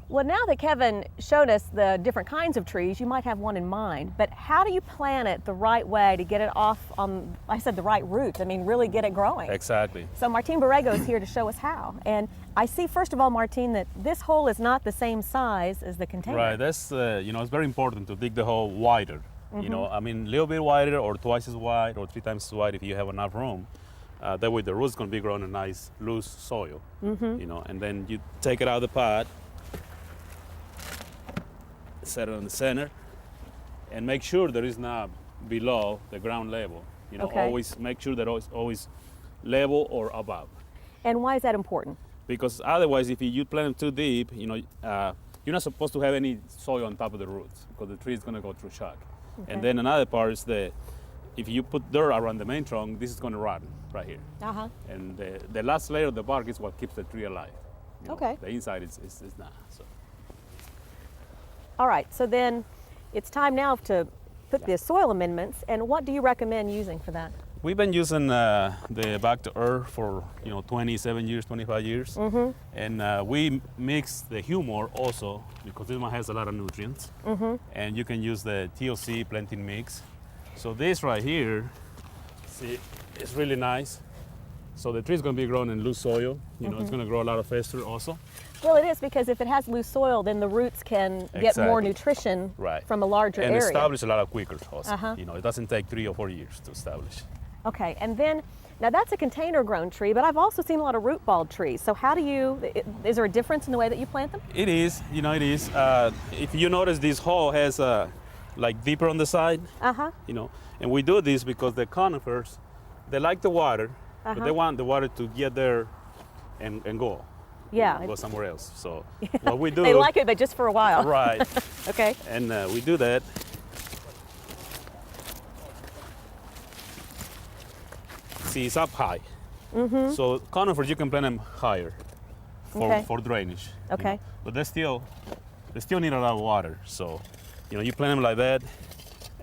Well, now that Kevin showed us the different kinds of trees, you might have one in mind, but how do you plant it the right way to get it off on, like I said, the right roots? I mean, really get it growing. Exactly. So Martin Borrego is here to show us how. And I see, first of all, Martin, that this hole is not the same size as the container. Right, that's, it's very important to dig the hole wider. I mean, a little bit wider or twice as wide or 3 times as wide if you have enough room. That way the root's gonna be growing in nice, loose soil, and then you take it out of the pot, set it on the center, and make sure there is not below the ground level. Okay. Always make sure that it's always level or above. And why is that important? Because otherwise, if you plant them too deep, you're not supposed to have any soil on top of the roots because the tree is going to go through shock. Okay. And then another part is if you put dirt around the main trunk, this is going to rot right here. And the last layer of the bark is what keeps the tree alive. Okay. The inside is not. So. All right, so then it's time now to put the soil amendments, and what do you recommend using for that? We've been using the Back to Earth for 27 years, 25 years, and we mix the humor also because this one has a lot of nutrients, and you can use the TLC planting mix. So this right here, see, it's really nice. So the tree is going to be growing in loose soil. It's going to grow a lot faster also. Well, it is, because if it has loose soil, then the roots can get more nutrition from a larger area. And establish a lot quicker also. It doesn't take 3 or 4 years to establish. Okay, and then, now that's a container grown tree, but I've also seen a lot of root balled trees. So how do is there a difference in the way that you plant them? It is, it is. If you notice, this hole has like deeper on the side, and we do this because the conifers, they like the water, but they want the water to get there and go. Yeah. Go somewhere else. So what we do... They like it, but just for a while. Right. Okay. And we do that. See, it's up high. So conifers, you can plant them higher for drainage. Okay. But they still need a lot of water. So, you plant them like that,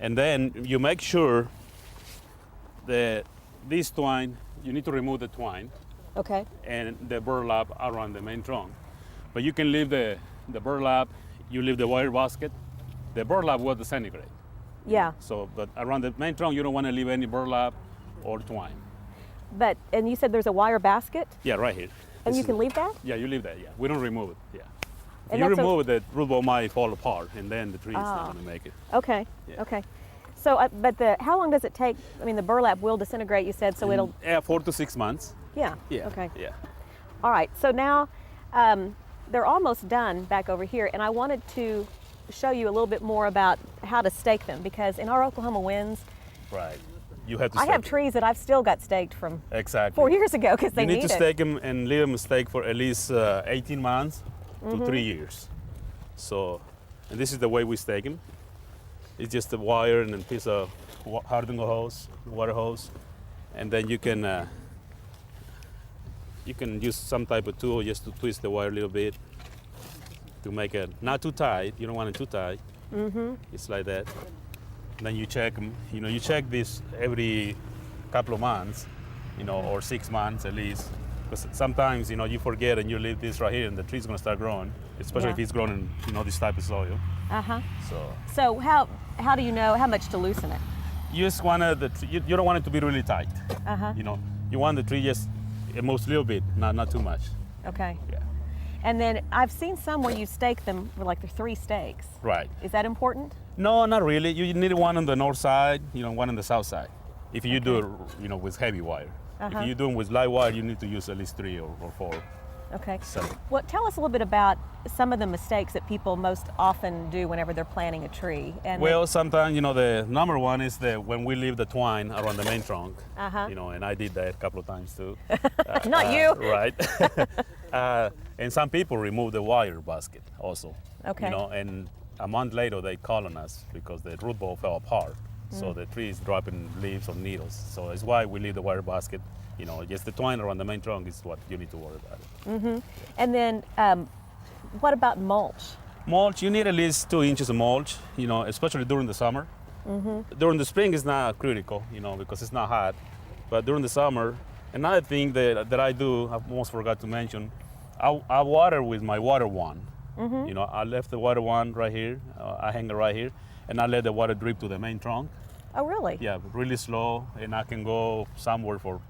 and then you make sure that this twine, you need to remove the twine. Okay. And the burlap around the main trunk. But you can leave the burlap, you leave the wire basket. The burlap will disintegrate. Yeah. So, but around the main trunk, you don't want to leave any burlap or twine. And you said there's a wire basket? Yeah, right here. And you can leave that? Yeah, you leave that, yeah. We don't remove it, yeah. If you remove it, the root ball might fall apart, and then the tree is not going to make it. Okay, okay. So, how long does it take? I mean, the burlap will disintegrate, you said, so it'll... Yeah, 4 to 6 months. Yeah. Yeah. Okay. Yeah. All right. So now they're almost done back over here, and I wanted to show you a little bit more about how to stake them, because in our Oklahoma winds, right, you have to. I have trees that I've still got staked from 4 years ago because they need to stake them and leave them staked for at least 18 months to 3 years. So, and this is the way we stake them. It's just a wire and a piece of hardened hose, water hose, and then you can use some type of tool just to twist the wire a little bit to make it not too tight. You don't want it too tight. It's like that. And then you check them. You check this every couple of months, or 6 months at least. Because sometimes, you forget and you leave this right here and the tree's gonna start growing, especially if it's grown in, this type of soil. So how do you know how much to loosen it? You just want you don't want it to be really tight. You want the tree just most a little bit, not too much. Okay. Yeah. And then I've seen some where you stake them with like the 3 stakes. Right. Is that important? No, not really. You need one on the north side, one on the south side. If you do it, with heavy wire. If you're doing with light wire, you need to use at least 3 or 4. Okay. So. Well, tell us a little bit about some of the mistakes that people most often do whenever they're planting a tree. And sometimes, the number one is when we leave the twine around the main trunk. And I did that a couple of times too. Not you. Right. And some people remove the wire basket also. Okay. And a month later they call on us because the root ball fell apart. So the tree is dropping leaves or needles. So it's why we leave the wire basket. Just the twine around the main trunk is what you need to worry about. And then what about mulch? Mulch, you need at least 2 inches of mulch, especially during the summer. During the spring it's not critical, because it's not hot. But during the summer, another thing that I do, I almost forgot to mention, I water with my water wand. You know, I left the water one right here. I hang it right here, and I let the water drip to the main trunk. Oh, really? Yeah, really slow, and I can go somewhere for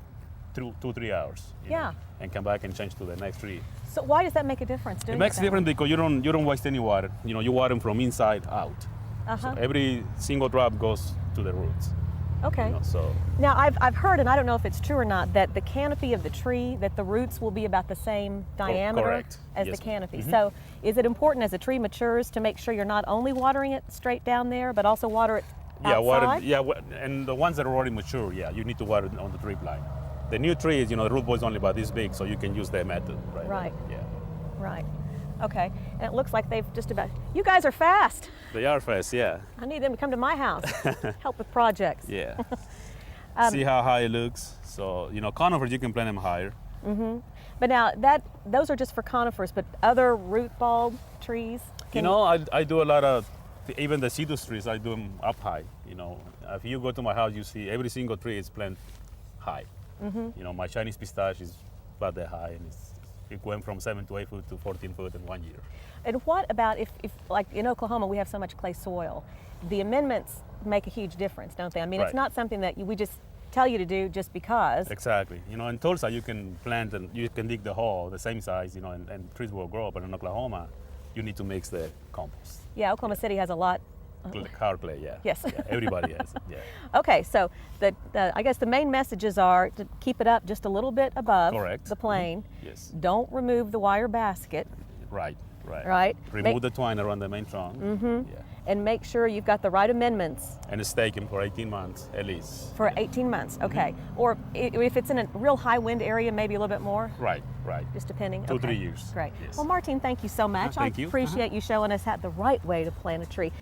2-3 hours. You Yeah. know, and come back and change to the next tree. So why does that make a difference? It makes a difference because you don't waste any water. You know, you water them from inside out. Uh-huh. So every single drop goes to the roots. Okay. You know, so Now, I've heard, and I don't know if it's true or not, that the canopy of the tree, that the roots will be about the same diameter correct. as Yes, the ma'am. canopy. So is it important as a tree matures to make sure you're not only watering it straight down there, but also water it yeah, outside? and the ones that are already mature, yeah, you need to water it on the drip line. The new trees, you know, the root ball is only about this big, so you can use that method, right? Right. Yeah. Right. Okay. And it looks like they've just about, you guys are fast. They are fast, yeah. I need them to come to my house, help with projects. Yeah. See how high it looks? So, you know, conifers, you can plant them higher. But now those are just for conifers, but other root ball trees? You know, I do a lot of, even the citrus trees, I do them up high. You know, if you go to my house, you see every single tree is planted high. You know, my Chinese pistache is about that high, and it went from 7 to 8 foot to 14 foot in 1 year. And what about if like in Oklahoma, we have so much clay soil, the amendments make a huge difference, don't they? I mean, it's Right. not something that we just tell you to do just because. Exactly. You know, in Tulsa, you can plant and you can dig the hole the same size, you know, and trees will grow. But in Oklahoma, you need to mix the compost. Yeah, Oklahoma City has a lot. Hard clay, yeah. Yes. Yeah, everybody has it, yeah. Okay, so I guess the main messages are to keep it up just a little bit above Correct. the plane. Yes. Don't remove the wire basket, Right. right? Remove the twine around the main trunk. Yeah. And make sure you've got the right amendments And stake them for 18 months at least. for 18 months. Okay. Or if it's in a real high wind area, maybe a little bit more, Right, right. just depending. 2-3 Okay. years. Great. Yes. Well, Martin, thank you so much. Thank I you. appreciate you showing us the right way to plant a tree.